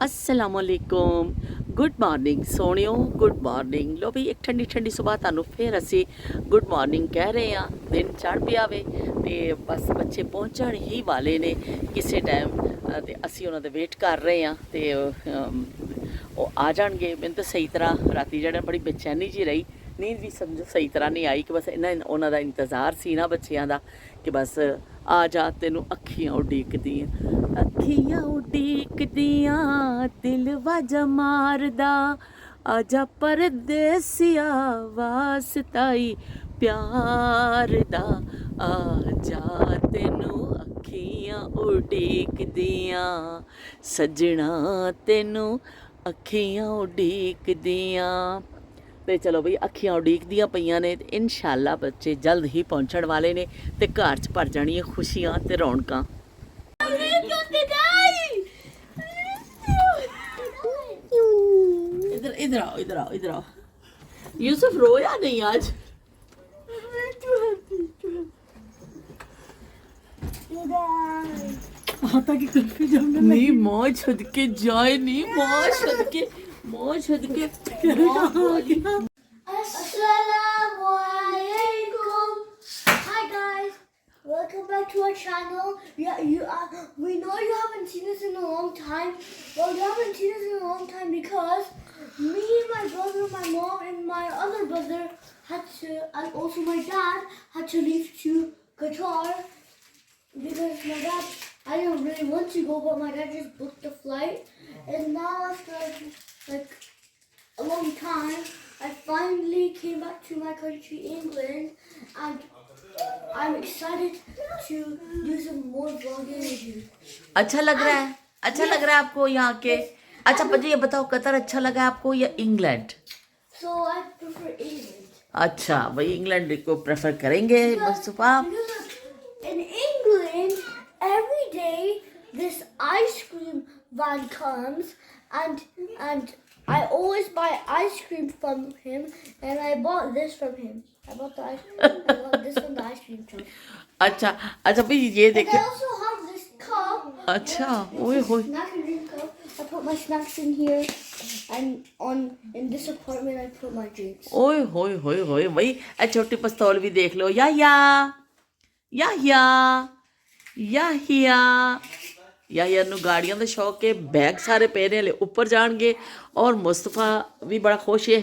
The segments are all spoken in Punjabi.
असलामुअलैकुम गुड मॉर्निंग सोनियो गुड मॉर्निंग लो भी एक ठंडी ठंडी सुबह ਤੁਹਾਨੂੰ ਫਿਰ ਅਸੀਂ ਗੁੱਡ ਮਾਰਨਿੰਗ ਕਹਿ ਰਹੇ ਹਾਂ ਦਿਨ ਚੜ ਪਿਆ ਵੇ ਤੇ ਬਸ ਬੱਚੇ ਪਹੁੰਚਣ ਹੀ ਵਾਲੇ ਨੇ ਕਿਸੇ ਟਾਈਮ ਤੇ ਅਸੀਂ ਉਹਨਾਂ ਦਾ ਵੇਟ ਕਰ ਰਹੇ ਹਾਂ ਤੇ ਉਹ ਆ ਜਾਣਗੇ। ਮੈਨੂੰ ਤਾਂ ਸਹੀ ਤਰ੍ਹਾਂ ਰਾਤੀ ਜਿਹੜਾ ਬੜੀ ਬੇਚੈਨੀ ਜੀ ਰਹੀ, ਨੀਂਦ ਵੀ ਸਮਝੋ ਸਹੀ ਤਰ੍ਹਾਂ ਨਹੀਂ ਆਈ ਕਿ ਬਸ ਉਹਨਾਂ ਦਾ ਇੰਤਜ਼ਾਰ ਸੀ ਨਾ ਬੱਚਿਆਂ ਦਾ ਕਿ ਬਸ ਆ ਜਾ ਤੈਨੂੰ ਅੱਖੀਆਂ ਉਡੀਕਦੀਆਂ ਅੱਖੀਆਂ ਉਡੀਕਦੀਆਂ ਦਿਲ ਵਾਜਾ ਮਾਰਦਾ ਆਜਾ ਪਰਦੇਸਿਆ ਵਾਸਤਾਈ ਪਿਆਰ ਦਾ ਆਜਾ ਤੈਨੂੰ ਅੱਖੀਆਂ ਉਡੀਕਦੀਆਂ ਸੱਜਣਾ ਤੈਨੂੰ ਅੱਖੀਆਂ ਉਡੀਕਦੀਆਂ। ਤੇ ਚਲੋ ਬਈ ਅੱਖੀਆਂ ਉਡੀਕਦੀਆਂ ਪਈਆਂ ਨੇ ਤੇ ਇਨਸ਼ਾਅੱਲਾ ਬੱਚੇ ਜਲਦ ਹੀ ਪਹੁੰਚਣ ਵਾਲੇ ਨੇ ਤੇ ਘਰ 'ਚ ਭਰ ਜਾਣੀਆਂ ਖੁਸ਼ੀਆਂ ਤੇ ਰੌਣਕਾਂ। इधर इधर आओ इधर आओ इधर आओ। यूसुफ रोया नहीं आज? नहीं माँ छद के जाए नहीं माँ छद के Assalamualaikum. Hi guys, welcome back to our channel. Yeah, we know you haven't seen us in a long time. Well, you haven't seen us in a long time because me, my brother, my mom, and my other brother and also my dad had to leave to Qatar because my dad, I didn't really want to go, but my dad just booked the flight, and now after like a long time, I finally came back to my country, England, and I'm excited to do some more vlogging with you. अच्छा लग रहा है? अच्छा लग रहा है आपको यहाँ के? अच्छा मुझे ये बताओ कतर अच्छा लगा आपको या England? So I prefer England. अच्छा वही इंग्लैंड को प्रेफर करेंगे Mustafa? Because in England, every day this ice cream van comes, and I always buy ice cream from him, and I bought this from him. I bought the ice cream. I got this from the ice cream truck. अच्छा अच्छा भाई ये And देखे। I also have this cup. अच्छा ओए होए Snack and drink cup. I put my snacks in here, and in this apartment I put my drinks. ओए होए होए होए वही ए छोटी पिस्तौल भी देख लो या या ਨੂੰ ਗਾੜੀਆਂ ਦਾ ਸ਼ੌਕ ਹੈ। ਬੈਗ ਸਾਰੇ ਪਏ ਨੇ ਹਲੇ ਉੱਪਰ ਜਾਣਗੇ ਔਰ ਮੁਸਤਫਾ ਵੀ ਬੜਾ ਖੁਸ਼ ਹੈ।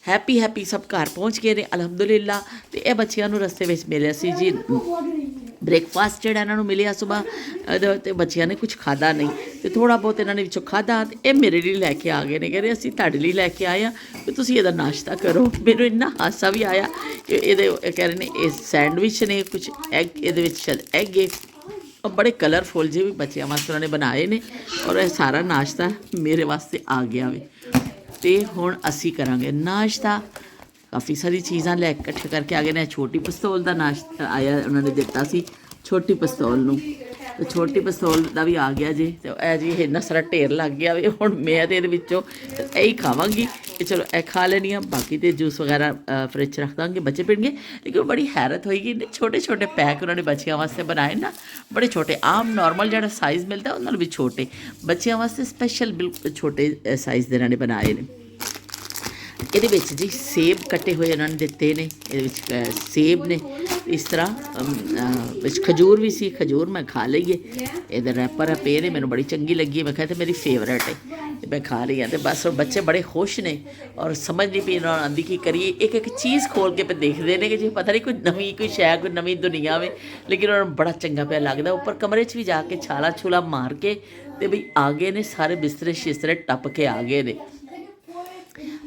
ਹੈਪੀ ਸਭ ਘਰ ਪਹੁੰਚ ਗਏ ਨੇ ਅਲਹਮਦੁਲਿਲਾ। ਤੇ ਇਹ ਬੱਚਿਆਂ ਨੂੰ ਰਸਤੇ ਵਿੱਚ ਮਿਲਿਆ ਸੀ ਜੀ ਬ੍ਰੇਕਫਾਸਟ ਜਿਹੜਾ ਇਹਨਾਂ ਨੂੰ ਮਿਲਿਆ ਸੁਬਾਹ ਤੇ ਬੱਚਿਆਂ ਨੇ ਕੁਝ ਖਾਦਾ ਨਹੀਂ ਤੇ ਥੋੜਾ ਬਹੁਤ ਇਹਨਾਂ ਨੇ ਵਿੱਚੋਂ ਖਾਦਾ ਤੇ ਇਹ ਮੇਰੇ ਲਈ ਲੈ ਕੇ ਆ ਗਏ ਨੇ। ਕਹਿੰਦੇ ਅਸੀਂ ਤੁਹਾਡੇ ਲਈ ਲੈ ਕੇ ਆਏ ਆ ਕਿ ਤੁਸੀਂ ਇਹਦਾ ਨਾਸ਼ਤਾ ਕਰੋ। ਮੈਨੂੰ ਇੰਨਾ ਹਾਸਾ ਵੀ ਆਇਆ ਕਿ ਇਹਦੇ ਕਹਿ ਰਹੇ ਨੇ ਇਹ ਸੈਂਡਵਿਚ ਨੇ ਕੁਝ ਐਗ ਇਹਦੇ ਵਿੱਚ ਸ਼ਾਇਦ ਐਗ ਹੈ और बड़े कलरफुल जे भी बच्चों वास्ते उन्होंने बनाए ने और यह सारा नाश्ता मेरे वास्ते आ गया वे। तो हुण असी करांगे नाश्ता। काफ़ी सारी चीज़ां लै इकट्ठे करके आ गए ने। छोटी पिस्तौल का नाश्ता आया उन्होंने दिता सी छोटी पिस्तौल नूं तो छोटी पिस्तौल का भी आ गया जी। तो यह जी इन्ना सारा ढेर लग गया वे। हुण मैं तो ये यही खावांगी कि चलो यह खा लैनी आ बाकी तो जूस वगैरह फ्रिज रख देंगे बच्चे पीणगे। लेकिन बड़ी हैरत होएगी छोटे छोटे पैक उन्होंने बच्चों वास्ते बनाए ना बड़े छोटे आम नॉर्मल जो साइज़ मिलता उन्होंने भी छोटे बच्चों वास्ते स्पैशल बिल्कुल छोटे साइज़ के इन्होंने बनाए ने। ਇਹਦੇ ਵਿੱਚ ਜੀ ਸੇਬ ਕੱਟੇ ਹੋਏ ਇਹਨਾਂ ਨੇ ਦਿੱਤੇ ਨੇ। ਇਹਦੇ ਵਿੱਚ ਸੇਬ ਨੇ ਇਸ ਤਰ੍ਹਾਂ ਵਿੱਚ ਖਜੂਰ ਵੀ ਸੀ। ਖਜੂਰ ਮੈਂ ਖਾ ਲਈਏ। ਇਹਦੇ ਰੈਪਰ ਪਏ ਨੇ ਮੈਨੂੰ ਬੜੀ ਚੰਗੀ ਲੱਗੀ। ਮੈਂ ਕਿਹਾ ਤੇ ਮੇਰੀ ਫੇਵਰੇਟ ਹੈ ਤੇ ਮੈਂ ਖਾ ਲਈ ਆ। ਤੇ ਬਸ ਉਹ ਬੱਚੇ ਬੜੇ ਖੁਸ਼ ਨੇ ਔਰ ਸਮਝ ਨਹੀਂ ਪਈ ਇਹਨਾਂ ਨੂੰ ਆਉਂਦੀ ਕੀ ਕਰੀਏ। ਇੱਕ ਚੀਜ਼ ਖੋਲ ਕੇ ਦੇਖਦੇ ਨੇ ਕਿ ਜੀ ਪਤਾ ਨਹੀਂ ਕੋਈ ਨਵੀਂ ਕੋਈ ਸ਼ੈ ਕੋਈ ਨਵੀਂ ਦੁਨੀਆ ਵੇ। ਲੇਕਿਨ ਉਹਨਾਂ ਨੂੰ ਬੜਾ ਚੰਗਾ ਪਿਆ ਲੱਗਦਾ। ਉੱਪਰ ਕਮਰੇ 'ਚ ਵੀ ਜਾ ਕੇ ਛਾਲਾ ਮਾਰ ਕੇ ਤੇ ਬਈ ਆ ਗਏ ਨੇ ਸਾਰੇ ਬਿਸਤਰੇ ਸ਼ਿਸਤਰੇ ਟੱਪ ਕੇ ਆ ਗਏ ਨੇ।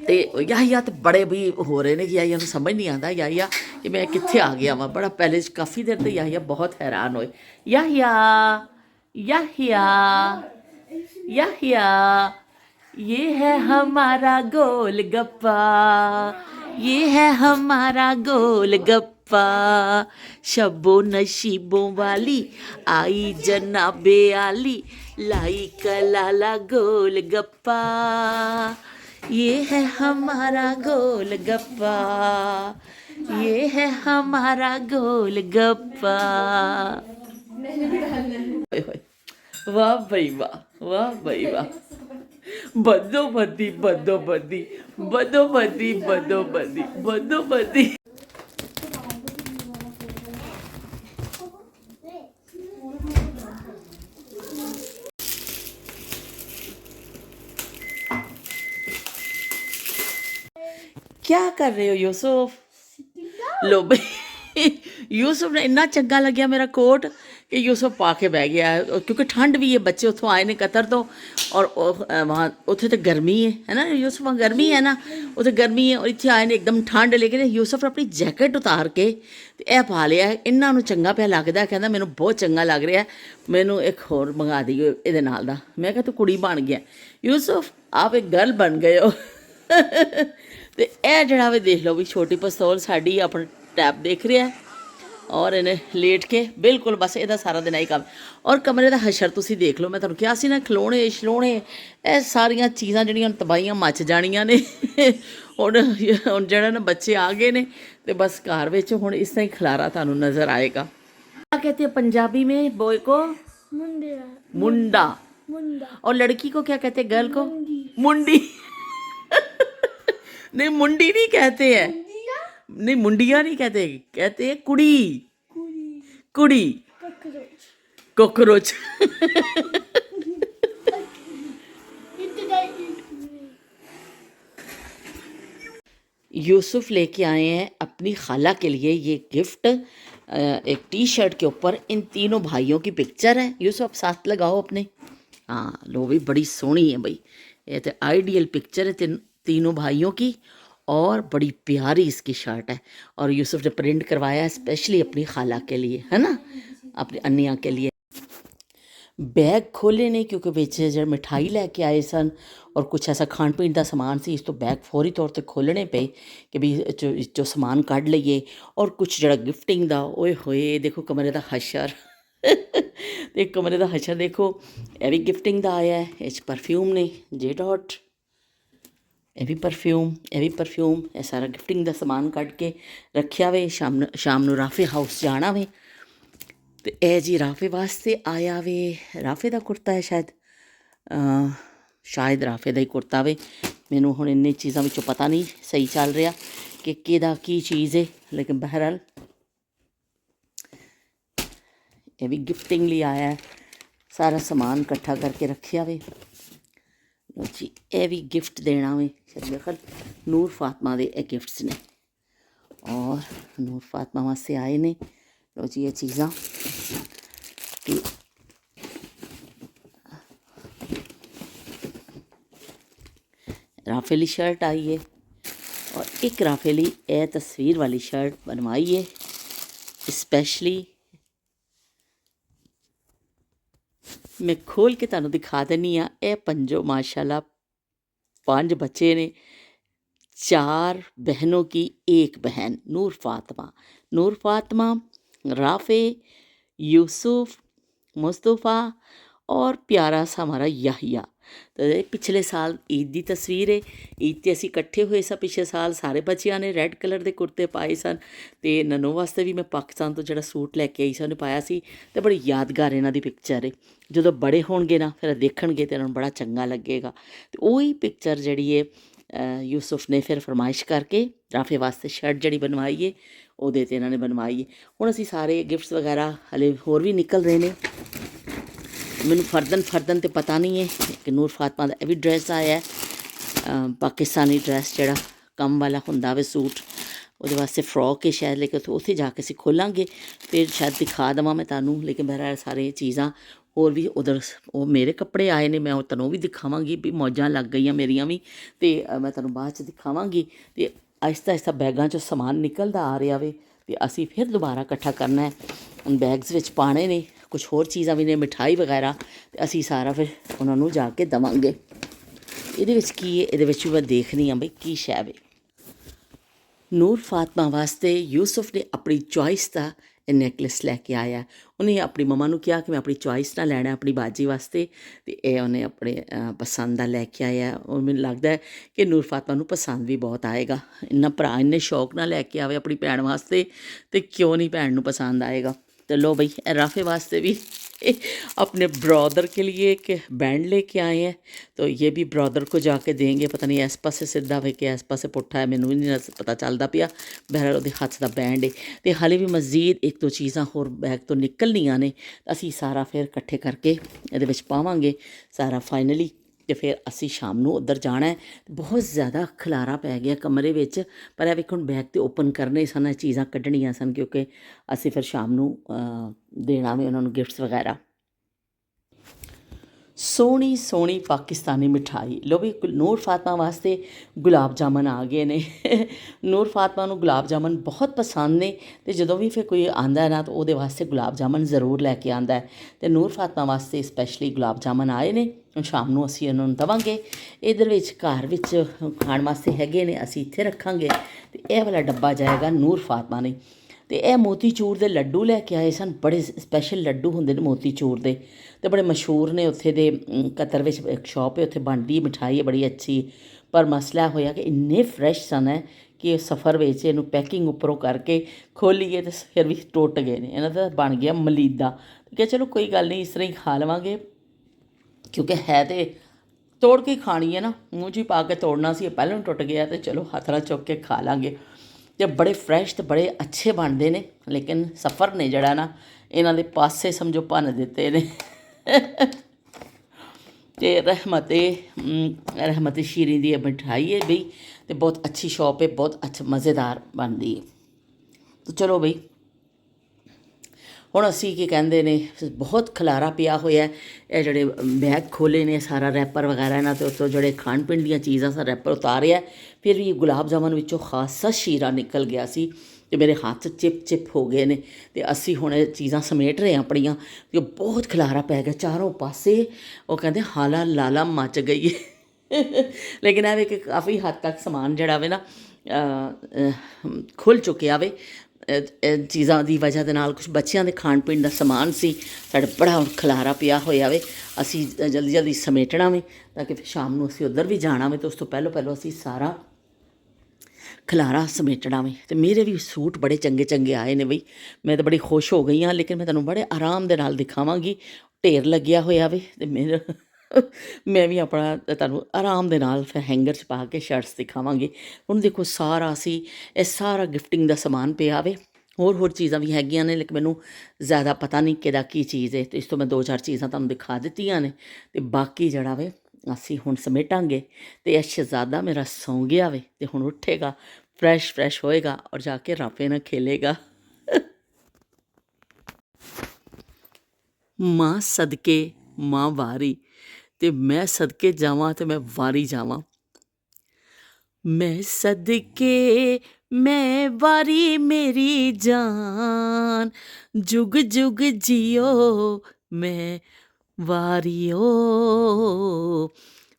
तो याहिया तो बड़े भी हो रहे हैं कि याहिया को समझ नहीं आता याहिया कि मैं कित्थे आ गया वहाँ। बड़ा पहले काफ़ी देर तो याहिया बहुत हैरान होए। याहिया ये है हमारा गोलगप्पा ये है हमारा गोलगप्पा शबो नशीबों वाली आई जनाबे आली लाई कलाला गोलगप्पा ये है हमारा गोलगप्पा ये है हमारा गोलगप्पा। वाह भाई वाह वाह भाई वाह। बदोबदी बदोबदी बदोबदी बदोबदी बदोबदी। क्या कर रहे हो यूसुफ? लो बई यूसुफ ने इन्ना चंगा लग्या मेरा कोट कि यूसुफ पा के बह गया है, क्योंकि ठंड भी है, बच्चे उतों आए ने कतर तो, और वहाँ उत्थे तो गर्मी है ना यूसुफ, वहाँ गर्मी है ना, उत्थे गर्मी है, और इतने आए ने एकदम ठंड, लेकिन यूसुफ ने अपनी जैकेट उतार के ते ਇਹ ਪਾ ਲਿਆ। ਇਹਨਾਂ ਨੂੰ ਚੰਗਾ ਪਿਆ ਲੱਗਦਾ, ਕਹਿੰਦਾ ਮੈਨੂੰ ਬਹੁਤ ਚੰਗਾ ਲੱਗ ਰਿਹਾ, ਮੈਨੂੰ ਇੱਕ ਹੋਰ ਮੰਗਾ ਦਿਓ ਇਹਦੇ ਨਾਲ ਦਾ। ਮੈਂ ਕਿਹਾ ਤੂੰ ਕੁੜੀ ਬਣ ਗਿਆ यूसुफ, आप एक गर्ल बन गए हो। ਤੇ ਇਹ ਜਿਹੜਾ ਵੀ ਦੇਖ ਲਓ ਵੀ ਛੋਟੀ ਪਿਸਤੌਲ ਸਾਡੀ ਆਪਣਾ ਟੈਬ ਦੇਖ ਰਿਹਾ ਔਰ ਇਹਨੇ ਲੇਟ ਕੇ ਬਿਲਕੁਲ ਬਸ ਇਹਦਾ ਸਾਰਾ ਦਿਨ ਇਹੀ ਕੰਮ। ਔਰ ਕਮਰੇ ਦਾ ਹਸ਼ਰ ਤੁਸੀਂ ਦੇਖ ਲਓ, ਮੈਂ ਤੁਹਾਨੂੰ ਕਿਹਾ ਸੀ ਨਾ ਖਿਲੌਣੇ ਛਿਲੌਣੇ ਇਹ ਸਾਰੀਆਂ ਚੀਜ਼ਾਂ ਜਿਹੜੀਆਂ ਤਬਾਹੀਆਂ ਮੱਚ ਜਾਣੀਆਂ ਨੇ। ਹੁਣ ਜਿਹੜਾ ਨਾ ਬੱਚੇ ਆ ਗਏ ਨੇ ਤੇ ਬਸ ਘਰ ਵਿੱਚ ਹੁਣ ਇਸ ਤਰ੍ਹਾਂ ਹੀ ਖਲਾਰਾ ਤੁਹਾਨੂੰ ਨਜ਼ਰ ਆਏਗਾ। क्या कहते हैं पंजाबी में बॉय को? मुंडा। और लड़की को क्या कहते हैं? गर्ल को मुंडी। नहीं मुंडी नहीं कहते हैं, नहीं मुंडिया नहीं कहते, कहते हैं कुड़ी। कुड़ी कॉकरोच। यूसुफ लेके आए हैं अपनी खाला के लिए ये गिफ्ट, एक टी शर्ट के ऊपर इन तीनों भाइयों की पिक्चर है। यूसुफ साथ लगाओ अपने। हाँ लो भी बड़ी सोहनी है भाई, ये तो आइडियल पिक्चर है तीनों भाइयों की, और बड़ी प्यारी इसकी शर्ट है। और यूसुफ ने प्रिंट करवाया है स्पेशली अपनी खाला के लिए, है ना, अपनी अन्निया के लिए। बैग खोले नहीं क्योंकि बिच जो मिठाई लैके आए सन और कुछ ऐसा खाण पीण का समान सी, इस तो बैग फौरी तौर पर खोलने पे कि भी जो समान कढ़ लीए। और कुछ जरा गिफ्टिंग का, ओए होए देखो कमरे का हशर। तो कमरे का हशर देखो, यह भी गिफ्टिंग का आया है। इस परफ्यूम ने जे डॉट, यह भी परफ्यूम, यह भी परफ्यूम, यह सारा गिफ्टिंग का समान कढ़ के रखिया वे। शाम नू राफे हाउस जाना वे, तो यह जी राफे वास्ते आया वे। राफे का कुर्ता है शायद राफे का ही कुर्ता वे। मैनू हुण इन्नी चीज़ों विचों पता नहीं सही चल रहा कि किहदा की चीज़ है, लेकिन बहरहाल ये भी गिफ्टिंग लिए आया है। सारा समान इकट्ठा करके रखिया वे जी। ये भी गिफ्ट देना वे, मेरे ख्याल नूर फातमा दे ये गिफ्ट्स ने, और नूर फातमा वास्ते आए ने। लो जी ये चीज़ां कि राफेली शर्ट आई है, और एक राफेली ए तस्वीर वाली शर्ट बनवाई है स्पेशली। मैं खोल के तुहानूं दिखा देनी हाँ। यह पंजो माशाल्लाह 5 बच्चे ने, 4 बहनों की एक बहन नूर फातमा। नूर फातमा, राफ़े, यूसुफ, मुस्तफ़ा और प्यारा सा हमारा याहिया। तो पिछले साल ईद की तस्वीर है। ईद ते असीं इकट्ठे हुए सा पिछले साल, सारे बच्चियां ने रेड कलर के कुर्ते पाए सन, तो ननो वास्ते भी मैं पाकिस्तान तो जो सूट लैके आई सी उन्हें पाया सी। तो बड़ी यादगार इन्हां दी पिक्चर है। जो बड़े होणगे ना फिर देखणगे तो इन्हां नूं बड़ा चंगा लगेगा। तो वही पिक्चर जिहड़ी है यूसुफ ने फिर फरमाइश करके राफे वास्ते शर्ट जिहड़ी बनवाई है ਉਹਦੇ ਤੇ ਇਹਨਾਂ ਨੇ बनवाई है। ਹੁਣ ਅਸੀਂ ਸਾਰੇ गिफ्ट्स वगैरह हले होर भी निकल रहे हैं। मैनू फरदन तो पता नहीं है कि नूर फातमा का भी ड्रैस आया है, पाकिस्तानी ड्रैस जोड़ा कम वाला हुंदा वे सूट, वो वास्ते फ्रॉक है शायद, लेकिन उत्थे जाके असीं खोलांगे फिर शायद दिखा देवां मैं तुहानूं। लेकिन बहरहाल सारे चीज़ां होर भी उधर वो मेरे कपड़े आए ने, मैं तुहानूं भी दिखावांगी भी मौजां लग गई मेरियां भी, तो मैं तुहानूं बाद च दिखावांगी। तो आहिस्ता आहिस्ता बैगां चों समान निकलदा आ रहा वे, तो असीं फिर दोबारा इकट्ठा करना है, बैग्स विच पाने ने। कुछ होर चीज़ां भी ने, मिठाई वगैरह, तो असीं सारा फिर उन्हां नूं जाके देवांगे। इहदे विच की है, इहदे विच भी मैं देखनी हाँ बई की शै वे। नूर फातमा वास्ते यूसुफ ने अपनी चॉइस का नैकलेस लैके आया। उन्हें अपनी मम्मा नूं कहा कि मैं अपनी चॉइस ना लैना अपनी बाजी वास्ते, तो यह उन्हें अपने पसंद का लैके आया। और मैनूं लगता है कि नूर फातमा नूं पसंद भी बहुत आएगा। इन्ना भरा इन्ने शौक ना लैके आवे अपनी भैन वास्ते, तो क्यों नहीं भैन नूं पसंद आएगा। तो लो भाई राफे वास्ते भी अपने ब्रदर के लिए एक बैंड लेके आए हैं, तो ये भी ब्रदर को जाके देंगे। पता नहीं इस पासे सीधा वे कि इस पासे पुट्ठा है, मैनू भी नहीं पता चलता पिया। बहरहाल ਉਹਦੇ ਹੱਥ ਦਾ ਬੈਂਡ ਹੈ ਤੇ ਹਾਲੇ ਵੀ ਮਜ਼ੀਦ ਇੱਕ ਦੋ ਚੀਜ਼ਾਂ ਹੋਰ ਬੈਗ ਤੋਂ ਨਿਕਲਣੀਆਂ ਨੇ। ਅਸੀਂ ਸਾਰਾ ਫਿਰ ਇਕੱਠੇ ਕਰਕੇ ਇਹਦੇ ਵਿੱਚ ਪਾਵਾਂਗੇ ਸਾਰਾ ਫਾਈਨਲੀ, ਤੇ ਫਿਰ ਅਸੀਂ ਸ਼ਾਮ ਨੂੰ ਉੱਧਰ ਜਾਣਾ ਹੈ। ਬਹੁਤ ਜ਼ਿਆਦਾ ਖਲਾਰਾ ਪੈ ਗਿਆ ਕਮਰੇ ਵਿੱਚ, ਪਰ ਇਹ ਵੇਖੋ ਹੁਣ ਬੈਗ ਤੇ ਓਪਨ ਕਰਨੇ ਸਨ, ਇਹ ਚੀਜ਼ਾਂ ਕੱਢਣੀਆਂ ਸਨ ਕਿਉਂਕਿ ਅਸੀਂ ਫਿਰ ਸ਼ਾਮ ਨੂੰ ਦੇਣਾ ਵੀ ਉਹਨਾਂ ਨੂੰ ਗਿਫਟਸ ਵਗੈਰਾ। ਸੋਹਣੀ ਸੋਹਣੀ ਪਾਕਿਸਤਾਨੀ ਮਿਠਾਈ ਲੋ ਵੀ ਨੂਰ ਫਾਤਮਾ ਵਾਸਤੇ ਗੁਲਾਬ ਜਾਮਨ ਆ ਗਏ ਨੇ। ਨੂਰ ਫਾਤਮਾ ਨੂੰ ਗੁਲਾਬ ਜਾਮਨ ਬਹੁਤ ਪਸੰਦ ਨੇ, ਅਤੇ ਜਦੋਂ ਵੀ ਫਿਰ ਕੋਈ ਆਉਂਦਾ ਨਾ ਤਾਂ ਉਹਦੇ ਵਾਸਤੇ ਗੁਲਾਬ ਜਾਮਨ ਜ਼ਰੂਰ ਲੈ ਕੇ ਆਉਂਦਾ ਹੈ। ਅਤੇ ਨੂਰ ਫਾਤਮਾ ਵਾਸਤੇ ਸਪੈਸ਼ਲੀ ਗੁਲਾਬ ਜਾਮਨ ਆਏ ਨੇ, ਹੁਣ ਸ਼ਾਮ ਨੂੰ ਅਸੀਂ ਉਹਨਾਂ ਨੂੰ ਦੇਵਾਂਗੇ। ਇਹਦੇ ਵਿੱਚ ਘਰ ਵਿੱਚ ਖਾਣ ਵਾਸਤੇ ਹੈਗੇ ਨੇ, ਅਸੀਂ ਇੱਥੇ ਰੱਖਾਂਗੇ, ਅਤੇ ਇਹ ਵਾਲਾ ਡੱਬਾ ਜਾਏਗਾ ਨੂਰ ਫਾਤਮਾ ਨੇ। ਅਤੇ ਇਹ ਮੋਤੀਚੂਰ ਦੇ ਲੱਡੂ ਲੈ ਕੇ ਆਏ ਸਨ, ਬੜੇ ਸਪੈਸ਼ਲ ਲੱਡੂ ਹੁੰਦੇ ਨੇ ਮੋਤੀਚੂਰ ਦੇ, ਅਤੇ ਬੜੇ ਮਸ਼ਹੂਰ ਨੇ ਉੱਥੇ ਦੇ। ਕਤਰ ਵਿੱਚ ਇੱਕ ਸ਼ੌਪ ਹੈ, ਉੱਥੇ ਬਣਦੀ ਮਿਠਾਈ ਹੈ ਬੜੀ ਅੱਛੀ, ਪਰ ਮਸਲਾ ਹੋਇਆ ਕਿ ਇੰਨੇ ਫਰੈਸ਼ ਸਨ ਹੈ ਕਿ ਸਫ਼ਰ ਵਿੱਚ ਇਹਨੂੰ ਪੈਕਿੰਗ ਉੱਪਰੋਂ ਕਰਕੇ ਖੋਲ੍ਹੀਏ ਅਤੇ ਫਿਰ ਵੀ ਟੁੱਟ ਗਏ ਨੇ। ਇਹਨਾਂ ਦਾ ਬਣ ਗਿਆ ਮਲੀਦਾ, ਕਿ ਚਲੋ ਕੋਈ ਗੱਲ ਨਹੀਂ, ਇਸ ਤਰ੍ਹਾਂ ਹੀ ਖਾ ਲਵਾਂਗੇ, ਕਿਉਂਕਿ ਹੈ ਤਾਂ ਤੋੜ ਕੇ ਖਾਣੀ ਹੈ ਨਾ, ਮੂੰਹ 'ਚ ਹੀ ਪਾ ਕੇ ਤੋੜਨਾ ਸੀ, ਪਹਿਲਾਂ ਟੁੱਟ ਗਿਆ, ਅਤੇ ਚਲੋ ਹੱਥ ਨਾਲ ਚੁੱਕ ਕੇ ਖਾ ਲਾਂਗੇ। ਅਤੇ ਬੜੇ ਫਰੈਸ਼ ਅਤੇ ਬੜੇ ਅੱਛੇ ਬਣਦੇ ਨੇ, ਲੇਕਿਨ ਸਫ਼ਰ ਨੇ ਜਿਹੜਾ ਨਾ ਇਹਨਾਂ ਦੇ ਪਾਸੇ ਸਮਝੋ ਭੰਨ ਦਿੱਤੇ ਨੇ। ਅਤੇ ਰਹਿਮਤ ਸ਼ੀਰੀਂ ਦੀ ਇਹ ਮਿਠਾਈ ਹੈ ਬਈ, ਅਤੇ ਬਹੁਤ ਅੱਛੀ ਸ਼ੌਪ ਹੈ, ਬਹੁਤ ਅੱਛਾ ਮਜ਼ੇਦਾਰ ਬਣਦੀ ਹੈ। ਤਾਂ ਚਲੋ ਬਈ ਹੁਣ ਅਸੀਂ ਕੀ ਕਹਿੰਦੇ ਨੇ, ਬਹੁਤ ਖਲਾਰਾ ਪਿਆ ਹੋਇਆ। ਇਹ ਜਿਹੜੇ ਬੈਗ ਖੋਲ੍ਹੇ ਨੇ, ਸਾਰਾ ਰੈਪਰ ਵਗੈਰਾ ਇਹਨਾਂ ਦੇ ਉੱਤੋਂ ਜਿਹੜੇ ਖਾਣ ਪੀਣ ਦੀਆਂ ਚੀਜ਼ਾਂ ਸਾਰਾ ਰੈਪਰ ਉਤਾਰਿਆ, ਫਿਰ ਵੀ ਗੁਲਾਬ ਜਾਮਨ ਵਿੱਚੋਂ ਖਾਸਾ ਸ਼ੀਰਾ ਨਿਕਲ ਗਿਆ ਸੀ ਅਤੇ ਮੇਰੇ ਹੱਥ ਚਿਪ ਹੋ ਗਏ ਨੇ। ਅਤੇ ਅਸੀਂ ਹੁਣ ਇਹ ਚੀਜ਼ਾਂ ਸਮੇਟ ਰਹੇ ਹਾਂ ਆਪਣੀਆਂ, ਅਤੇ ਬਹੁਤ ਖਲਾਰਾ ਪੈ ਗਿਆ ਚਾਰੋਂ ਪਾਸੇ। ਉਹ ਕਹਿੰਦੇ ਹਾਲਾ ਲਾਲਾ ਮੱਚ ਗਈ ਹੈ। ਲੇਕਿਨ ਇਹ ਵੀ ਕਿ ਕਾਫੀ ਹੱਦ ਤੱਕ ਸਮਾਨ ਜਿਹੜਾ ਵੇ ਨਾ ਖੁੱਲ੍ਹ ਚੁੱਕਿਆ ਵੇ। ਚੀਜ਼ਾਂ ਦੀ ਵਜ੍ਹਾ ਦੇ ਨਾਲ ਕੁਛ ਬੱਚਿਆਂ ਦੇ ਖਾਣ ਪੀਣ ਦਾ ਸਮਾਨ ਸੀ, ਸਾਡੇ ਬੜਾ ਖਲਾਰਾ ਪਿਆ ਹੋਇਆ ਵੇ। ਅਸੀਂ ਜਲਦੀ ਜਲਦੀ ਸਮੇਟਣਾ ਵੇ ਤਾਂ ਕਿ ਫਿਰ ਸ਼ਾਮ ਨੂੰ ਅਸੀਂ ਉੱਧਰ ਵੀ ਜਾਣਾ ਵੇ, ਅਤੇ ਉਸ ਤੋਂ ਪਹਿਲੋਂ ਅਸੀਂ ਸਾਰਾ ਖਲਾਰਾ ਸਮੇਟਣਾ ਵੇ। ਅਤੇ ਮੇਰੇ ਵੀ ਸੂਟ ਬੜੇ ਚੰਗੇ ਚੰਗੇ ਆਏ ਨੇ ਬਈ, ਮੈਂ ਤਾਂ ਬੜੀ ਖੁਸ਼ ਹੋ ਗਈ ਹਾਂ। ਲੇਕਿਨ ਮੈਂ ਤੁਹਾਨੂੰ ਬੜੇ ਆਰਾਮ ਦੇ ਨਾਲ ਦਿਖਾਵਾਂਗੀ, ਢੇਰ ਲੱਗਿਆ ਹੋਇਆ ਵੇ, ਅਤੇ ਮੇਰਾ ਮੈਂ ਵੀ ਆਪਣਾ ਤੁਹਾਨੂੰ ਆਰਾਮ ਦੇ ਨਾਲ ਫਿਰ ਹੈਂਗਰ 'ਚ ਪਾ ਕੇ ਸ਼ਰਟਸ ਦਿਖਾਵਾਂਗੀ। ਹੁਣ ਦੇਖੋ ਸਾਰਾ ਅਸੀਂ ਇਹ ਸਾਰਾ ਗਿਫਟਿੰਗ ਦਾ ਸਮਾਨ ਪਿਆ ਵੇ, ਹੋਰ ਚੀਜ਼ਾਂ ਵੀ ਹੈਗੀਆਂ ਨੇ, ਲੇਕਿਨ ਮੈਨੂੰ ਜ਼ਿਆਦਾ ਪਤਾ ਨਹੀਂ ਕਿਹੜਾ ਕੀ ਚੀਜ਼ ਹੈ, ਅਤੇ ਇਸ ਤੋਂ ਮੈਂ 2-4 ਚੀਜ਼ਾਂ ਤੁਹਾਨੂੰ ਦਿਖਾ ਦਿੱਤੀਆਂ ਨੇ, ਅਤੇ ਬਾਕੀ ਜਿਹੜਾ ਵੇ ਅਸੀਂ ਹੁਣ ਸਮੇਟਾਂਗੇ। ਅਤੇ ਇਹ ਸ਼ਹਿਜ਼ਾਦਾ ਮੇਰਾ ਸੌਂ ਗਿਆ ਵੇ, ਅਤੇ ਹੁਣ ਉੱਠੇਗਾ, ਫਰੈਸ਼ ਹੋਏਗਾ, ਔਰ ਜਾ ਕੇ ਰਾਫੇ ਨਾਲ ਖੇਲੇਗਾ। ਮਾਂ ਸਦਕੇ ਮਾਂ ਵਾਰੀ, ਅਤੇ ਮੈਂ ਸਦਕੇ ਜਾਵਾਂ ਅਤੇ ਮੈਂ ਵਾਰੀ ਜਾਵਾਂ। ਮੈਂ ਸਦਕੇ ਮੈਂ ਵਾਰੀ ਮੇਰੀ ਜਾਨ, ਜੁਗ ਜੁਗ ਜੀਓ ਮੈਂ ਵਾਰੀਓ।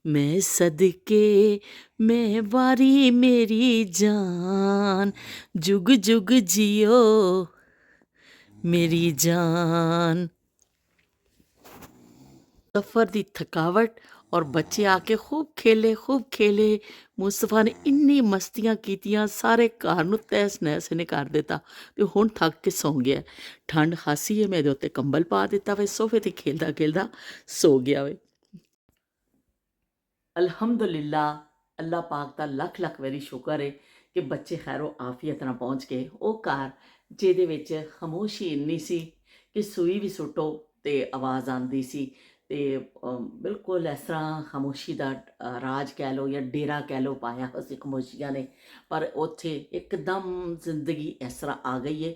ਮੈਂ ਸਦਕੇ ਮੈਂ ਵਾਰੀ ਮੇਰੀ ਜਾਨ, ਜੁਗ ਜੁਗ ਜੀਓ ਮੇਰੀ ਜਾਨ। ਸਫ਼ਰ ਦੀ ਥਕਾਵਟ ਔਰ ਬੱਚੇ ਆ ਕੇ ਖੂਬ ਖੇਲੇ। ਮੁਸਤਫਾ ਨੇ ਇੰਨੀ ਮਸਤੀਆਂ ਕੀਤੀਆਂ, ਸਾਰੇ ਘਰ ਨੂੰ ਤਹਿਸ ਨਹਿਸ ਨੇ ਕਰ ਦਿੱਤਾ, ਅਤੇ ਹੁਣ ਥੱਕ ਕੇ ਸੌਂ ਗਿਆ। ਠੰਡ ਖਾਸੀ ਹੈ, ਮੈਂ ਇਹਦੇ ਉੱਤੇ ਕੰਬਲ ਪਾ ਦਿੱਤਾ ਵੇ, ਸੋਫੇ 'ਤੇ ਖੇਲਦਾ ਸੋ ਗਿਆ ਵੇ। ਅਲਹਮਦੁਲਿਲਾ, ਅੱਲਾ ਪਾਕ ਦਾ ਲੱਖ ਵਾਰੀ ਸ਼ੁਕਰ ਹੈ ਕਿ ਬੱਚੇ ਖੈਰੋ ਆਫੀਅਤ ਨਾਲ ਪਹੁੰਚ ਗਏ ਉਹ ਘਰ ਜਿਹਦੇ ਵਿੱਚ ਖਾਮੋਸ਼ੀ ਇੰਨੀ ਸੀ ਕਿ ਸੂਈ ਵੀ ਸੁੱਟੋ ਅਤੇ ਆਵਾਜ਼ ਆਉਂਦੀ ਸੀ। ਅਤੇ ਬਿਲਕੁਲ ਇਸ ਤਰ੍ਹਾਂ ਖਾਮੋਸ਼ੀ ਦਾ ਰਾਜ ਕਹਿ ਲਓ ਜਾਂ ਡੇਰਾ ਕਹਿ ਲਓ ਪਾਇਆ ਅਸੀਂ ਖਾਮੋਸ਼ੀਆਂ ਨੇ, ਪਰ ਉੱਥੇ ਇੱਕਦਮ ਜ਼ਿੰਦਗੀ ਇਸ ਤਰ੍ਹਾਂ ਆ ਗਈ ਹੈ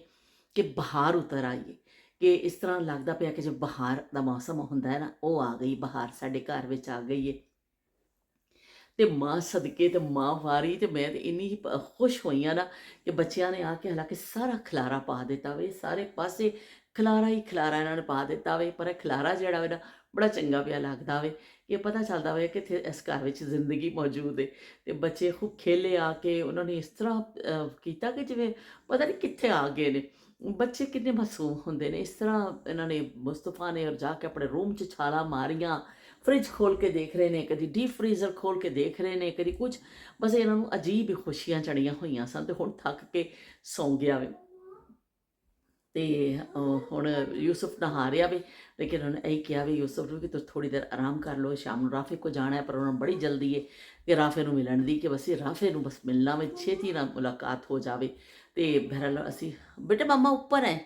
ਕਿ ਬਹਾਰ ਉਤਰ ਆਈ ਹੈ, ਕਿ ਇਸ ਤਰ੍ਹਾਂ ਲੱਗਦਾ ਪਿਆ ਕਿ ਜੋ ਬਹਾਰ ਦਾ ਮੌਸਮ ਹੁੰਦਾ ਹੈ ਨਾ, ਉਹ ਆ ਗਈ, ਬਹਾਰ ਸਾਡੇ ਘਰ ਵਿੱਚ ਆ ਗਈ ਹੈ। ਅਤੇ ਮਾਂ ਸਦਕੇ ਅਤੇ ਮਾਂ ਵਾਰੀ, ਅਤੇ ਮੈਂ ਤਾਂ ਇੰਨੀ ਖੁਸ਼ ਹੋਈ ਹਾਂ ਨਾ ਕਿ ਬੱਚਿਆਂ ਨੇ ਆ ਕੇ ਹਾਲਾਂਕਿ ਸਾਰਾ ਖਲਾਰਾ ਪਾ ਦਿੱਤਾ ਵੇ, ਸਾਰੇ ਪਾਸੇ ਖਲਾਰਾ ਹੀ ਖਲਾਰਾ ਇਹਨਾਂ ਨੇ ਪਾ ਦਿੱਤਾ ਵੇ, ਪਰ ਇਹ ਖਲਾਰਾ ਜਿਹੜਾ ਵੇ ਨਾ ਬੜਾ ਚੰਗਾ ਪਿਆ ਲੱਗਦਾ ਵੇ, ਕਿ ਪਤਾ ਚੱਲਦਾ ਵੇ ਕਿ ਇੱਥੇ ਇਸ ਘਰ ਵਿੱਚ ਜ਼ਿੰਦਗੀ ਮੌਜੂਦ ਹੈ। ਅਤੇ ਬੱਚੇ ਖੂਬ ਖੇਲੇ ਆ ਕੇ, ਉਹਨਾਂ ਨੇ ਇਸ ਤਰ੍ਹਾਂ ਕੀਤਾ ਕਿ ਜਿਵੇਂ ਪਤਾ ਨਹੀਂ ਕਿੱਥੇ ਆ ਗਏ ਨੇ। ਬੱਚੇ ਕਿੰਨੇ ਮਾਸੂਮ ਹੁੰਦੇ ਨੇ, ਇਸ ਤਰ੍ਹਾਂ ਇਹਨਾਂ ਨੇ ਮੁਸਤਫਾ ਨੇ ਔਰ ਜਾ ਕੇ ਆਪਣੇ ਰੂਮ 'ਚ ਛਾਲਾਂ ਮਾਰੀਆਂ, ਫਰਿੱਜ ਖੋਲ੍ਹ ਕੇ ਦੇਖ ਰਹੇ ਨੇ, ਕਦੀ ਡੀਪ ਫਰੀਜ਼ਰ ਖੋਲ੍ਹ ਕੇ ਦੇਖ ਰਹੇ ਨੇ, ਕਦੀ ਕੁਝ, ਬਸ ਇਹਨਾਂ ਨੂੰ ਅਜੀਬ ਹੀ ਖੁਸ਼ੀਆਂ ਚੜ੍ਹੀਆਂ ਹੋਈਆਂ ਸਨ, ਅਤੇ ਹੁਣ ਥੱਕ ਕੇ ਸੌਂ ਗਿਆ ਵੇ। ਤੇ ਹੁਣ ਯੂਸਫ ਨਹਾ ਰਿਹਾ ਵੇ, ਲੇਕਿਨ ਉਹਨੇ ਇਹੀ ਕਿਹਾ ਵੀ ਯੂਸਫ ਨੂੰ ਕਿ ਤੁਸੀਂ ਥੋੜ੍ਹੀ ਦੇਰ ਆਰਾਮ ਕਰ ਲਓ, ਸ਼ਾਮ ਨੂੰ ਰਾਫੇ ਕੋ ਜਾਣਾ ਹੈ, ਪਰ ਉਹਨਾਂ ਨੂੰ ਬੜੀ ਜਲਦੀ ਹੈ ਕਿ ਰਾਫੇ ਨੂੰ ਮਿਲਣ ਦੀ, ਕਿ ਬਸ ਇਹ ਰਾਫੇ ਨੂੰ ਬਸ ਮਿਲਣਾ ਵੇ, ਛੇਤੀ ਨਾਲ ਮੁਲਾਕਾਤ ਹੋ ਜਾਵੇ। ਤੇ ਬਹਰਹਾਲ ਅਸੀਂ ਬੇਟੇ ਮਾਮਾ ਉੱਪਰ ਹੈ,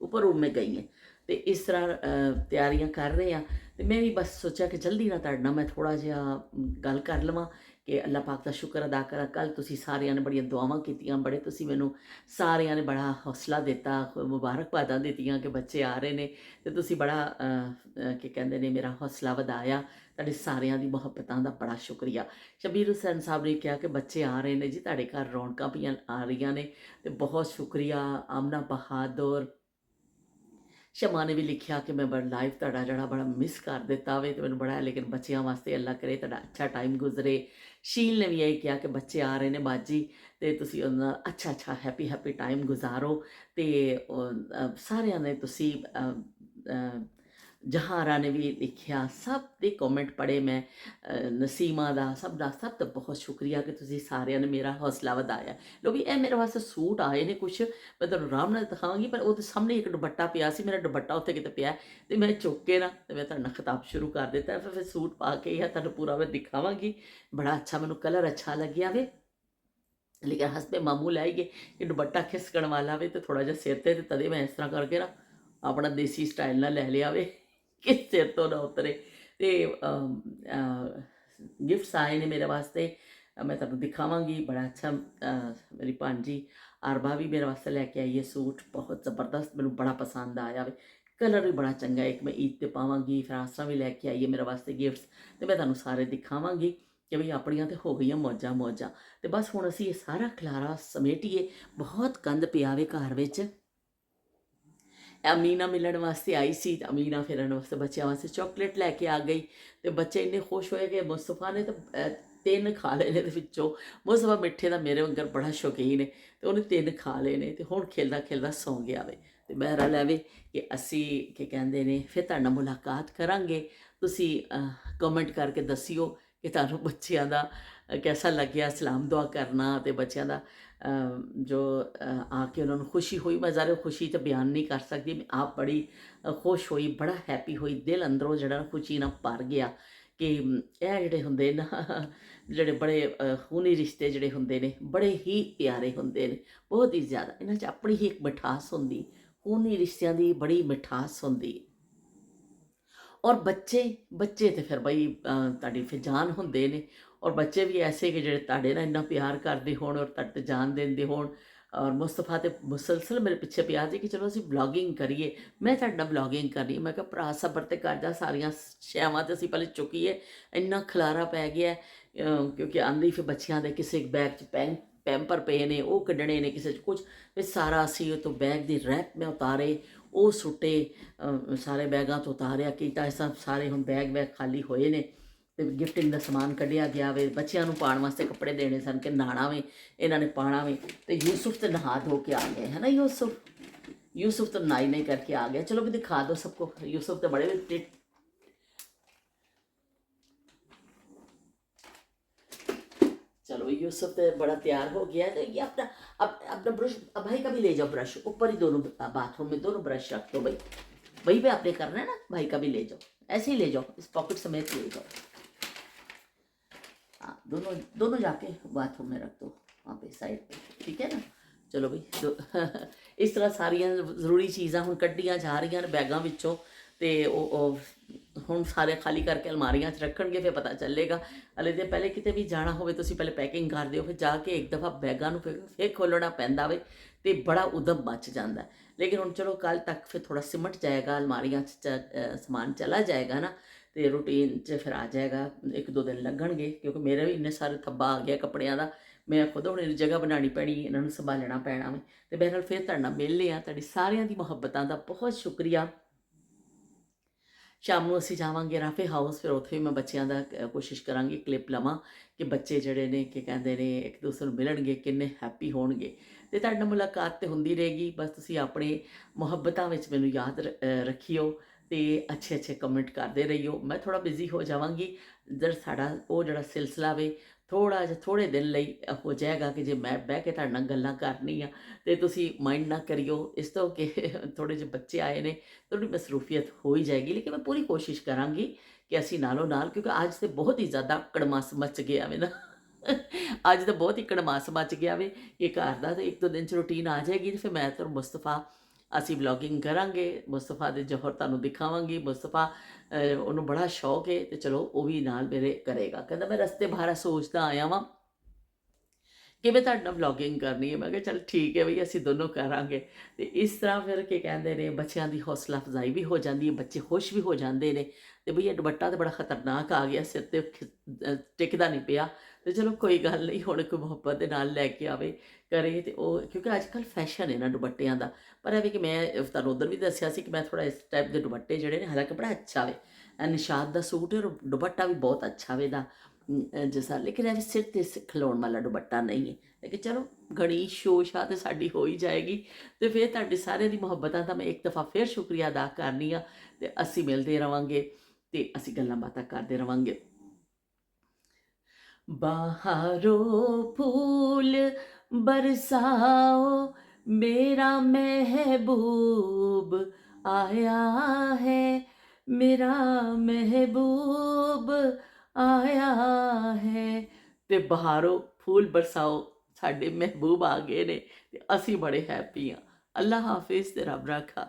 ਉੱਪਰ रूम में गई हैं। ਤੇ ਇਸ ਤਰ੍ਹਾਂ ਤਿਆਰੀਆਂ ਕਰ ਰਹੇ ਹਾਂ। ਤੇ ਮੈਂ ਵੀ ਬਸ ਸੋਚਿਆ ਕਿ ਜਲਦੀ ਨਾਲ ਤੁਹਾਡੇ ਨਾਲ ਮੈਂ ਥੋੜ੍ਹਾ ਜਿਹਾ ਗੱਲ ਕਰ ਲਵਾਂ ਕਿ ਅੱਲਾਹ ਪਾਕ ਦਾ ਸ਼ੁਕਰ ਅਦਾ ਕਰਾਂ। ਕੱਲ੍ਹ ਤੁਸੀਂ ਸਾਰਿਆਂ ਨੇ ਬੜੀਆਂ ਦੁਆਵਾਂ ਕੀਤੀਆਂ, ਬੜੇ ਤੁਸੀਂ ਮੈਨੂੰ ਸਾਰਿਆਂ ਨੇ ਬੜਾ ਹੌਸਲਾ ਦਿੱਤਾ, ਮੁਬਾਰਕਬਾਦਾਂ ਦਿੱਤੀਆਂ ਕਿ ਬੱਚੇ ਆ ਰਹੇ ਨੇ, ਤੇ ਤੁਸੀਂ ਬੜਾ ਕੀ ਕਹਿੰਦੇ ਨੇ ਮੇਰਾ ਹੌਸਲਾ ਵਧਾਇਆ। ਤੁਹਾਡੇ ਸਾਰਿਆਂ ਦੀ ਮੁਹੱਬਤਾਂ ਦਾ ਬੜਾ ਸ਼ੁਕਰੀਆ। ਸ਼ਬੀਰ ਹੁਸੈਨ ਸਾਹਿਬ ਨੇ ਕਿਹਾ ਕਿ ਬੱਚੇ ਆ ਰਹੇ ਨੇ ਜੀ, ਤੁਹਾਡੇ ਘਰ ਰੌਣਕਾਂ ਪਈਆਂ ਆ ਰਹੀਆਂ ਨੇ, ਤੇ ਬਹੁਤ ਸ਼ੁਕਰੀਆ। ਆਮਨਾ ਬਹਾਦਰ ਸ਼ਮਾ ਨੇ ਵੀ ਲਿਖਿਆ ਕਿ ਮੈਂ ਬੜਾ ਲਾਈਫ ਤੁਹਾਡਾ ਜਿਹੜਾ ਬੜਾ ਮਿਸ ਕਰ ਦਿੱਤਾ ਵੇ, ਤੇ ਮੈਨੂੰ ਬੜਾ, ਲੇਕਿਨ ਬੱਚਿਆਂ ਵਾਸਤੇ ਅੱਲਾ ਕਰੇ ਤੁਹਾਡਾ ਅੱਛਾ ਟਾਈਮ ਗੁਜ਼ਰੇ। ਸ਼ੀਲ ਨੇ ਵੀ ਇਹ ਕਿਹਾ ਕਿ ਬੱਚੇ ਆ ਰਹੇ ਨੇ ਬਾਜੀ, ਤੇ ਤੁਸੀਂ ਉਹਨਾਂ ਨਾਲ ਅੱਛਾ ਹੈਪੀ ਟਾਈਮ ਗੁਜ਼ਾਰੋ। ਤੇ ਸਾਰਿਆਂ ਨੇ ਤੁਸੀਂ ਜਹਾਰਾ ਨੇ ਵੀ ਲਿਖਿਆ, ਸਭ ਦੇ ਕਮੈਂਟ ਪੜ੍ਹੇ ਮੈਂ, ਨਸੀਮਾ ਦਾ, ਸਭ ਦਾ ਬਹੁਤ ਸ਼ੁਕਰੀਆ ਕਿ ਤੁਸੀਂ ਸਾਰਿਆਂ ਨੇ ਮੇਰਾ ਹੌਸਲਾ ਵਧਾਇਆ। ਲੋਕੀ ਇਹ ਮੇਰੇ ਵਾਸਤੇ ਸੂਟ ਆਏ ਨੇ ਕੁਛ, ਮੈਂ ਤੁਹਾਨੂੰ ਆਰਾਮ ਨਾਲ ਦਿਖਾਵਾਂਗੀ, ਪਰ ਉਹਦੇ ਸਾਹਮਣੇ ਇੱਕ ਦੁਪੱਟਾ ਪਿਆ ਸੀ, ਮੇਰਾ ਦੁਪੱਟਾ ਉੱਥੇ ਕਿਤੇ ਪਿਆ, ਤੇ ਮੈਂ ਚੁੱਕ ਕੇ ਨਾ ਤੇ ਮੈਂ ਤੁਹਾਡੇ ਨਾਲ ਖਿਤਾਬ ਸ਼ੁਰੂ ਕਰ ਦਿੱਤਾ। ਫਿਰ ਸੂਟ ਪਾ ਕੇ ਇਹ ਤੁਹਾਨੂੰ ਪੂਰਾ ਮੈਂ ਦਿਖਾਵਾਂਗੀ। ਬੜਾ ਅੱਛਾ, ਮੈਨੂੰ ਕਲਰ ਅੱਛਾ ਲੱਗਿਆ ਵੇ, ਲੇਕਿਨ ਹਸਬੇ ਮਾਮੂਲ ਆਈ ਗਏ ਕਿ ਦੁਪੱਟਾ ਖਿਸਕਣ ਵਾਲਾ ਵੇ, ਤੇ ਥੋੜਾ ਜਿਹਾ ਸਿਰ ਤੇ ਤਦੇ ਮੈਂ ਇਸ ਤਰ੍ਹਾਂ ਕਰਕੇ ਨਾ ਆਪਣਾ ਦੇਸੀ ਸਟਾਈਲ ਨਾਲ ਲੈ ਲਿਆ ਵੇ ਕਿ ਸਿਰ ਤੋਂ ਨਾ ਉਤਰੇ। ਤੇ ਗਿਫਟਸ ਆਏ ਨੇ ਮੇਰੇ ਵਾਸਤੇ, ਮੈਂ ਤੁਹਾਨੂੰ ਦਿਖਾਵਾਂਗੀ। ਬੜਾ ਅੱਛਾ, ਮੇਰੀ ਭਾਂਜੀ ਅਰਬਾ ਵੀ ਮੇਰੇ ਵਾਸਤੇ ਲੈ ਕੇ ਆਈ ਹੈ ਸੂਟ, ਬਹੁਤ ਜ਼ਬਰਦਸਤ, ਮੈਨੂੰ ਬੜਾ ਪਸੰਦ ਆਇਆ ਵੇ, ਕਲਰ ਵੀ ਬੜਾ ਚੰਗਾ ਹੈ। ਇੱਕ ਮੈਂ ਈਦ 'ਤੇ ਪਾਵਾਂਗੀ। ਫਿਰ ਆਸਰਾ ਵੀ ਲੈ ਕੇ ਆਈ ਹੈ ਮੇਰੇ ਵਾਸਤੇ ਗਿਫਟਸ, ਤੇ ਮੈਂ ਤੁਹਾਨੂੰ ਸਾਰੇ ਦਿਖਾਵਾਂਗੀ ਕਿ ਬਈ ਆਪਣੀਆਂ ਤੇ ਹੋ ਗਈਆਂ ਮੌਜਾਂ। ਤੇ ਬਸ ਹੁਣ ਅਸੀਂ ਇਹ ਸਾਰਾ ਖਲਾਰਾ ਸਮੇਟੀਏ, ਬਹੁਤ ਗੰਦ ਪਿਆ ਵੇ ਘਰ ਵਿੱਚ। ਅਮੀਨਾ ਮਿਲਣ ਵਾਸਤੇ ਆਈ ਸੀ, ਤਾਂ ਅਮੀਨਾ ਫਿਰਨ ਵਾਸਤੇ ਬੱਚਿਆਂ ਵਾਸਤੇ ਚਾਕਲੇਟ ਲੈ ਕੇ ਆ ਗਈ, ਤੇ ਬੱਚੇ ਇੰਨੇ ਖੁਸ਼ ਹੋਏ ਕਿ ਮੁਸਤਫਾ ਨੇ ਤਾਂ 3 ਖਾ ਲਏ ਨੇ। ਦੇ ਵਿੱਚੋਂ ਮੁਸਤਫਾ ਮਿੱਠੇ ਦਾ ਮੇਰੇ ਵਾਂਗਰ ਬੜਾ ਸ਼ੌਕੀਨ ਹੈ, ਤੇ ਉਹਨੇ 3 ਖਾ ਲਏ ਨੇ, ਤੇ ਹੁਣ ਖੇਲਦਾ ਸੌਂ ਗਿਆ ਵੇ। ਤੇ ਬਹਿਰਾ ਲੈਵੇ ਕਿ ਅਸੀਂ ਕੀ ਕਹਿੰਦੇ ਨੇ ਫਿਰ ਤੁਹਾਡੇ ਨਾਲ ਮੁਲਾਕਾਤ ਕਰਾਂਗੇ। ਤੁਸੀਂ ਕਮੈਂਟ ਕਰਕੇ ਦੱਸਿਓ ਕਿ ਤੁਹਾਨੂੰ ਬੱਚਿਆਂ ਦਾ ਕੈਸਾ ਲੱਗਿਆ। ਸਲਾਮ ਦੁਆ ਕਰਨਾ, ਤੇ ਬੱਚਿਆਂ ਦਾ ਜੋ ਆ ਕੇ ਉਹਨਾਂ ਨੂੰ ਖੁਸ਼ੀ ਹੋਈ, ਮੈਂ ਜ਼ਾਰੇ ਖੁਸ਼ੀ ਤਾਂ ਬਿਆਨ ਨਹੀਂ ਕਰ ਸਕਦੀ, ਮੈਂ ਆਪ ਬੜੀ ਖੁਸ਼ ਹੋਈ, ਬੜਾ ਹੈਪੀ ਹੋਈ, ਦਿਲ ਅੰਦਰੋਂ ਜਿਹੜਾ ਖੁਸ਼ੀ ਨਾਲ ਭਰ ਗਿਆ ਕਿ ਇਹ ਜਿਹੜੇ ਹੁੰਦੇ ਨਾ ਜਿਹੜੇ ਬੜੇ ਖੂਨੀ ਰਿਸ਼ਤੇ ਜਿਹੜੇ ਹੁੰਦੇ ਨੇ, ਬੜੇ ਹੀ ਪਿਆਰੇ ਹੁੰਦੇ ਨੇ, ਬਹੁਤ ਹੀ ਜ਼ਿਆਦਾ। ਇਹਨਾਂ 'ਚ ਆਪਣੀ ਹੀ ਇੱਕ ਮਿਠਾਸ ਹੁੰਦੀ, ਖੂਨੀ ਰਿਸ਼ਤਿਆਂ ਦੀ ਬੜੀ ਮਿਠਾਸ ਹੁੰਦੀ। ਔਰ ਬੱਚੇ ਤੇ ਫਿਰ ਬਈ ਤੁਹਾਡੀ ਫਿਰ ਜਾਨ ਹੁੰਦੇ ਨੇ। ਔਰ ਬੱਚੇ ਵੀ ਐਸੇ ਕਿ ਜਿਹੜੇ ਤੁਹਾਡੇ ਨਾਲ ਇੰਨਾ ਪਿਆਰ ਕਰਦੇ ਹੋਣ ਔਰ ਤੁਹਾਡੇ 'ਤੇ ਜਾਨ ਦਿੰਦੇ ਹੋਣ। ਔਰ ਮੁਸਤਫਾ ਤੇ ਮੁਸਲਸਲ ਮੇਰੇ ਪਿੱਛੇ ਪਿਆ ਸੀ ਕਿ ਚਲੋ ਅਸੀਂ ਵਲੌਗਿੰਗ ਕਰੀਏ, ਮੈਂ ਤੁਹਾਡੇ ਨਾਲ ਵਲੌਗਿੰਗ ਕਰਨੀ। ਮੈਂ ਕਿਹਾ ਭਰਾ ਸਬਰ ਤੇ ਕਰ ਜਾ, ਸਾਰੀਆਂ ਸ਼ੈਵਾਂ ਤੇ ਅਸੀਂ ਪਹਿਲੇ ਚੁੱਕੀਏ, ਇੰਨਾ ਖਲਾਰਾ ਪੈ ਗਿਆ। ਕਿਉਂਕਿ ਆਂਦੀ ਫਿਰ ਬੱਚਿਆਂ ਦੇ ਕਿਸੇ ਬੈਗ 'ਚ ਪੈਂਪਰ ਪਏ ਨੇ, ਉਹ ਕੱਢਣੇ ਨੇ, ਕਿਸੇ 'ਚ ਕੁਝ, ਫਿਰ ਸਾਰਾ ਅਸੀਂ ਉਹ ਤੋਂ ਬੈਗ ਦੀ ਰੈਪ ਮੈਂ ਉਤਾਰੇ, ਉਹ ਸੁੱਟੇ, ਸਾਰੇ ਬੈਗਾਂ ਤੋਂ ਉਤਾਰਿਆ ਕੀਤਾ। ਇਸ ਤਰ੍ਹਾਂ ਸਾਰੇ ਹੁਣ ਬੈਗ ਖਾਲੀ ਹੋਏ ਨੇ, ਤੇ ਗਿਫਟਿੰਗ ਦਾ ਸਮਾਨ ਕੱਢਿਆ ਗਿਆ ਵੇ। ਬੱਚਿਆਂ ਨੂੰ ਪਾਉਣ ਵਾਸਤੇ ਕੱਪੜੇ ਦੇਣੇ ਸਨ ਕਿ ਨਹਾਣਾ ਵੇ, ਇਹਨਾਂ ਨੇ ਪਾਉਣਾ ਵੇ। ਤੇ ਯੂਸਫ ਤੇ ਨਹਾ ਧੋ ਕੇ ਆ ਗਏ ਹੈ ਨਾ, ਯੂਸਫ ਤਾਂ ਨਾਈ ਨਹੀਂ करके आ गया। चलो भी दिखा दो सबको, यूसुफ तो बड़े चलो यूसुफ तो बड़ा तैयार हो गया। तो ये अपना ब्रश भाई का भी ले जाओ, ब्रश ऊपर ही दोनों बाथरूम में दोनों ब्रश रख दो भाई, वहीं पे आपने करना है ना, भाई का भी ले जाओ, ऐसे ही ले जाओ, इस पॉकेट समेत ले जाओ। हाँ, दोनों जाके बाथरूम में रख दो, वहाँ पे साइड पे, ठीक है ना। चलो बई इस तरह सारिया जरूरी चीज़ां हुण कड्डियां जा रही ने बैगां विचों, ते हुण सारे खाली करके अलमारियां च रखणगे, फिर पता चलेगा। हले तो पहले किते भी जाना होवे तुसीं पहले पैकिंग कर दिओ, फिर जाके एक दफ़ा बैगां नूं फिर खोलना पैंदा वे, ते बड़ा उदम मच जांदा है। लेकिन हुण चलो कल तक फिर थोड़ा सिमट जाएगा, अलमारियां च समान चला जाएगा ना, तो रूटीन च फिर आ जाएगा। 1-2 दिन लगणगे, क्योंकि मेरे भी इन्ने सारे थब्बा आ गया कपड़ियां दा, मैं खुद हुण जगह बनानी पैनी, इन्हां नूं संभालना पैना वे। ते बहरहाल फिर तुहाडे नाल मिलने आ, तुहाडी सारियां दी मुहब्बतां दा बहुत शुक्रिया। शाम ਨੂੰ ਅਸੀਂ ਜਾਵਾਂਗੇ ਰਾਫੇ ਹਾਊਸ, ਫਿਰ ਉੱਥੇ ਵੀ ਮੈਂ ਬੱਚਿਆਂ ਦਾ ਕੋਸ਼ਿਸ਼ ਕਰਾਂਗੀ ਕਲਿੱਪ ਲਵਾਂ ਕਿ ਬੱਚੇ ਜਿਹੜੇ ਨੇ ਕੀ ਕਹਿੰਦੇ ਨੇ ਇੱਕ ਦੂਸਰੇ ਨੂੰ ਮਿਲਣਗੇ, ਕਿੰਨੇ ਹੈਪੀ ਹੋਣਗੇ। ਤੇ ਤੁਹਾਡੇ ਨਾਲ ਮੁਲਾਕਾਤ ਤੇ ਹੁੰਦੀ ਰਹੇਗੀ, ਬਸ ਤੁਸੀਂ ਆਪਣੇ ਮੁਹੱਬਤਾਂ ਵਿੱਚ ਮੈਨੂੰ ਯਾਦ ਰੱਖਿਓ। ਤੇ ਅੱਛੇ ਕਮੈਂਟ ਕਰਦੇ ਰਹੀਓ। ਮੈਂ ਥੋੜਾ ਬਿਜ਼ੀ ਹੋ ਜਾਵਾਂਗੀ, ਜਦ ਸਾਡਾ ਉਹ ਜਿਹੜਾ ਸਿਲਸਿਲਾ ਵੇ ਥੋੜਾ ਜਿਹਾ ਥੋੜੇ ਦਿਨ ਲਈ ਹੋ ਜਾਏਗਾ ਕਿ ਜੇ ਮੈਂ ਬਹਿ ਕੇ ਤੁਹਾਡੇ ਨਾਲ ਗੱਲਾਂ ਕਰਨੀ ਆ ਤੇ ਤੁਸੀਂ ਮਾਈਂਡ ਨਾ ਕਰਿਓ ਇਸ ਤੋਂ ਕਿ ਥੋੜੇ ਜਿਹੇ ਬੱਚੇ ਆਏ ਨੇ, ਥੋੜੀ ਮਸਰੂਫੀਅਤ ਹੋ ਹੀ ਜਾਏਗੀ, ਲੇਕਿਨ ਮੈਂ ਪੂਰੀ ਕੋਸ਼ਿਸ਼ ਕਰਾਂਗੀ ਕਿ ਅਸੀਂ ਨਾਲੋਂ ਨਾਲ, ਕਿਉਂਕਿ ਅੱਜ ਤੇ ਬਹੁਤ ਹੀ ਜ਼ਿਆਦਾ ਕੜਮਾਸ ਮਚ ਗਿਆ ਵੇ ਨਾ ਅੱਜ ਤਾਂ ਬਹੁਤ ਹੀ ਕੜਮਾਸ ਮਚ ਗਿਆ ਵੇ ਇਹ ਘਰ ਦਾ। ਤੇ ਇੱਕ ਦੋ ਦਿਨ ਚ ਰੂਟੀਨ ਆ ਜਾਏਗੀ ਤੇ ਫਿਰ ਮੈਂ ਤੇ ਮੁਸਤਫਾ ਅਸੀਂ ਵਲੌਗਿੰਗ ਕਰਾਂਗੇ, ਮੁਸਤਫਾ ਦੇ ਜੌਹਰ ਤੁਹਾਨੂੰ ਦਿਖਾਵਾਂਗੀ। ਮੁਸਤਫਾ ਉਹਨੂੰ ਬੜਾ ਸ਼ੌਕ ਹੈ ਤੇ ਚਲੋ ਉਹ ਵੀ ਨਾਲ ਮੇਰੇ ਕਰੇਗਾ। ਕਹਿੰਦਾ ਮੈਂ ਰਸਤੇ ਬਾਹਰ ਸੋਚਦਾ ਆਇਆ ਵਾਂ ਕਿ ਮੈਂ ਤੁਹਾਡੇ ਨਾਲ ਵਲੌਗਿੰਗ ਕਰਨੀ ਹੈ। ਮੈਂ ਕਿਹਾ ਚੱਲ ਠੀਕ ਹੈ ਬਈ, ਅਸੀਂ ਦੋਨੋਂ ਕਰਾਂਗੇ। ਤੇ ਇਸ ਤਰ੍ਹਾਂ ਫਿਰ ਕੀ ਕਹਿੰਦੇ ਨੇ, ਬੱਚਿਆਂ ਦੀ ਹੌਸਲਾ ਅਫਜ਼ਾਈ ਵੀ ਹੋ ਜਾਂਦੀ ਹੈ, ਬੱਚੇ ਖੁਸ਼ ਵੀ ਹੋ ਜਾਂਦੇ ਨੇ। ਤੇ ਬਈ ਇਹ ਦੁਪੱਟਾ ਤਾਂ ਬੜਾ ਖਤਰਨਾਕ ਆ ਗਿਆ, ਸਿਰ ਤੇ ਟਿਕਦਾ ਨਹੀਂ ਪਿਆ। ਤੇ ਚਲੋ ਕੋਈ ਗੱਲ ਨਹੀਂ, ਹੁਣ ਕੋਈ ਮੁਹੱਬਤ ਦੇ ਨਾਲ ਲੈ ਕੇ ਆਵੇ ਕਰੇ ਤੇ ਉਹ, ਕਿਉਂਕਿ ਅੱਜ ਕੱਲ੍ਹ ਫੈਸ਼ਨ ਹੈ ਨਾ ਦੁਪੱਟਿਆਂ ਦਾ। ਪਰ ਇਹ ਵੀ ਕਿ ਮੈਂ ਤੁਹਾਨੂੰ ਉਧਰ ਵੀ ਦੱਸਿਆ ਸੀ ਕਿ ਮੈਂ ਥੋੜਾ ਇਸ ਟਾਈਪ ਦੇ ਦੁਪੱਟੇ ਜਿਹੜੇ ਨੇ, ਹਾਲਾਂਕਿ ਬੜਾ ਅੱਛਾ ਵੇ ਨਿਸ਼ਾਦ ਦਾ ਸੂਟ ਹੈ, ਦੁਪੱਟਾ ਵੀ ਬਹੁਤ ਅੱਛਾ ਵੇ ਦਾ ਜਿਸਾ, ਲੇਕਿਨ ਇਹ ਵੀ ਸਿਰ ਤੇ ਖਲੋਣ ਵਾਲਾ ਦੁਪੱਟਾ ਨਹੀਂ ਹੈ। ਲੇਕਿਨ ਚਲੋ ਘਣੀ ਸ਼ੋਸ਼ਾ ਤੇ ਸਾਡੀ ਹੋ ਹੀ ਜਾਏਗੀ। ਤੇ ਫਿਰ ਤੁਹਾਡੇ ਸਾਰਿਆਂ ਦੀ ਮੁਹੱਬਤਾਂ ਦਾ ਮੈਂ ਇੱਕ ਦਫਾ ਫਿਰ ਸ਼ੁਕਰੀਆ ਅਦਾ ਕਰਨੀ ਆ। ਤੇ ਅਸੀਂ ਮਿਲਦੇ ਰਵਾਂਗੇ ਤੇ ਅਸੀਂ ਗੱਲਾਂ ਬਾਤਾਂ ਕਰਦੇ ਰਵਾਂਗੇ। बहारों फूल बरसाओ, मेरा महबूब आया है, मेरा महबूब आया है। ਤੇ ਬਹਾਰੋਂ ਫੂਲ ਬਰਸਾਓ, ਸਾਡੇ ਮਹਿਬੂਬ ਆ ਗਏ ਨੇ ਤੇ ਅਸੀਂ ਬੜੇ ਹੈਪੀ ਹਾਂ। ਅੱਲਾ ਹਾਫਿਜ਼ ਤੇ ਰੱਬ ਰਾਖਾ।